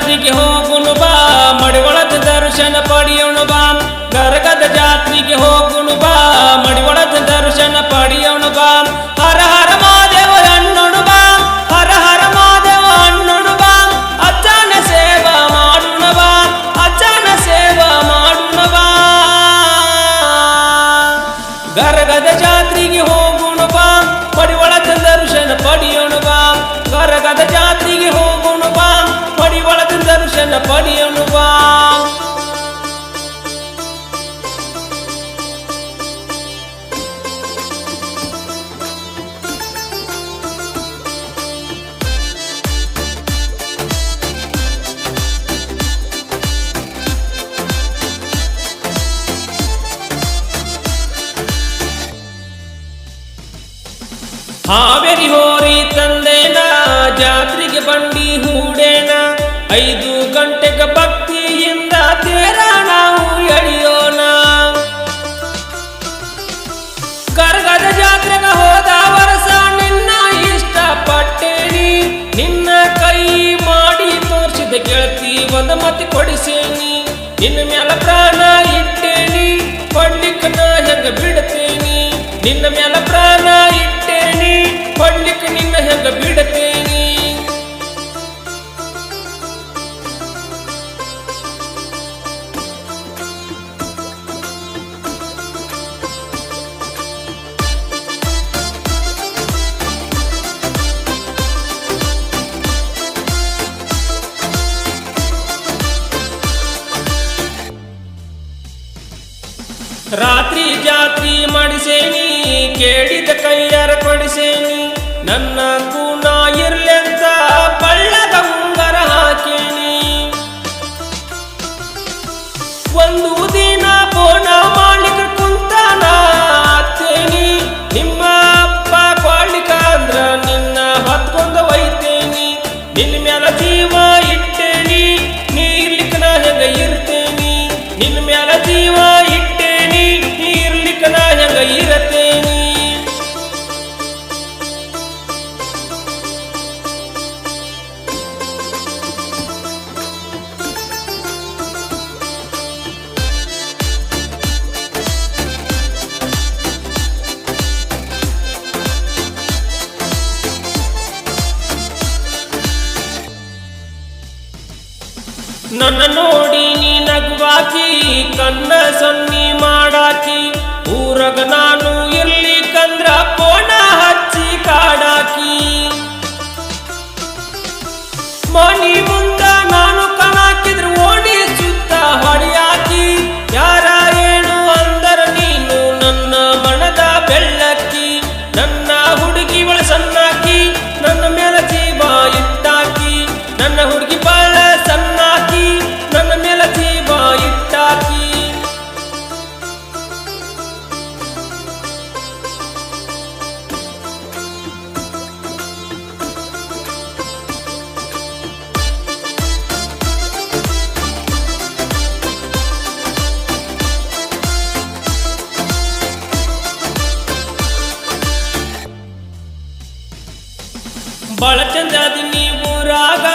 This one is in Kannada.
ಜಾತ್ರೆಗೆ ಹೋಗುನು ಬಾ, ಮಡಿವಾಳದ ದರ್ಶನ ಪಡೆಯೋಣ ಬಾ. ಗರಗದ ಜಾತ್ರೆಗೆ ಹೋಗುನು ಬಾ, ಮಡಿವಾಳದ ದರ್ಶನ ಪಡೆಯೋಣ ಬಾ. ಹರ ಹರ ಮಹಾದೇವ ಅನ್ನೋಣ ಬಾ, ಹರ ಹರ ಮಹಾದೇವ ಅನ್ನೋಣ ಬಾ. ಅಜ್ಜನ ಸೇವಾ ಮಾಡೋಣ ಬಾ, ಅಜ್ಜನ ಸೇವಾ ಮಾಡೋಣ ಬಾ. ಗರಗದ ಜಾತ್ರೆಗೆ ಹೋಗೋಣ ಬಾ, ಮಡಿವಾಳದ ದರ್ಶನ ಪಡೆಯೋಣ ಬಾ. ಗರಗದ ಜಾತ್ರೆಗೆ ಹೋಗೋಣ ಬಾ, ಮಡಿವಾಳದ ದರ್ಶನ ಪಡೆಯೋಣ ಬಾ. ಹಾವೇರಿ ಹೋರಿ ತಂದೇನ, ಜಾತ್ರೆಗೆ ಬಂಡಿ ಹೂಡೇನ. 5 ಗಂಟೆಗೆ ಭಕ್ತಿಯಿಂದ ತೇರ ನಾವು ಎಳೆಯೋಣ. ಗರಗದ ಜಾತ್ರೆಗೆ ಹೋದ ವರ್ಷ ನಿನ್ನ ಇಷ್ಟಪಟ್ಟೇನಿ, ನಿನ್ನ ಕೈ ಮಾಡಿ ತೋರಿಸಿದ ಗೆಳತಿ ಒಂದು ಮತಿ ಕೊಡಿಸೇನಿ. ನಿನ್ನ ಮ್ಯಾಲ ಪ್ರಾಣ ಇಟ್ಟೇನಿ, ಕೊಡ್ಲಿಕ್ಕೆ ನಾ ಹೆಂಗ ಬಿಡ್ತೇನಿ. ನಿನ್ನ ಮ್ಯಾಲ ಪ್ರಾಣ ಇಟ್ಟೇನಿ, ಕೊಡ್ಲಿಕ್ಕೆ ನಿನ್ನ ಹೆಂಗ ಬಿಡ್ತೇನಿ. ರಾತ್ರಿ ಜಾತ್ರಿ ಮಾಡಿಸೇನಿ, ಕೇಳಿದ ಕೈಯಾರ ಕೊಡಿಸೇನಿ. ನನ್ನ ಕೂನ ಇರ್ಲೆಂತ ಬಳ್ಳದ ಉಂಗರ ಹಾಕೇನಿ. ಒಂದು ದಿನ ಬೋನ ಮಾಡ್ಲಿಕ್ಕೆ ಕುಂತಾನ ಅತ್ತೇನಿ. ನಿಮ್ಮ ಅಪ್ಪ ಕೊಡ್ಲಿಕ್ಕ ಅಂದ್ರ ನಿನ್ನ ಹೊತ್ಕೊಂಡ ಒಯ್ತೇನಿ. ನಿನ್ನ ಮ್ಯಾಲ ಜೀವ ಇಟ್ಟೇನಿ, ನೀ ಇರ್ಲಿಕ್ಕೆ ನಾ ಹೆಂಗ ಇರ್ತೇನಿ. ನಿನ್ನ ಮ್ಯಾಲ ಜೀವ ಇಟ್ಟೇನಿ, ನೀ ಇರ್ಲಿಕ್ಕೆ ನಾ ಹೆಂಗ ಇರತೇನಿ. ನನ್ನ ನೋಡಿ ನೀ ನಗುವಾಕಿ, ಕಣ್ಣ ಸೊನ್ನಿ ಮಾಡಾಕಿ. ಊರಗ ನಾನು ಇರ್ಲಿಕ್ಕಂದ್ರ ಪೋಣ ಹಚ್ಚಿ ಕಾಡಾಕಿ. ಮನಿ ಮುಂದ ನಾನು ಕಣಾಕಿದ್ರ ಓಡಿ ಸುತ್ತ ಹೊಡೆಯಾಕಿ. ಯಾರ ಏನು ಅಂದರ ನೀನು ನನ್ನ ಮನದ ಬೆಳ್ಳಕ್ಕಿ. ನನ್ನ ಹುಡುಗಿ ಒಳ ಸಣ್ಣಾಕಿ, ನನ್ನ ಮೇಲೆ ಜೀವ ಇಟ್ಟಾಕಿ. ನನ್ನ ಹುಡುಗಿ ಬಾಳ ಸಣ್ಣಾಕಿ, ನನ್ನ ಮೇಲೆ ಜೀವ ಇಟ್ಟಾಕಿ. ಬಾಳ ಚಂದದಿ ನೀ ಊರಾಗ,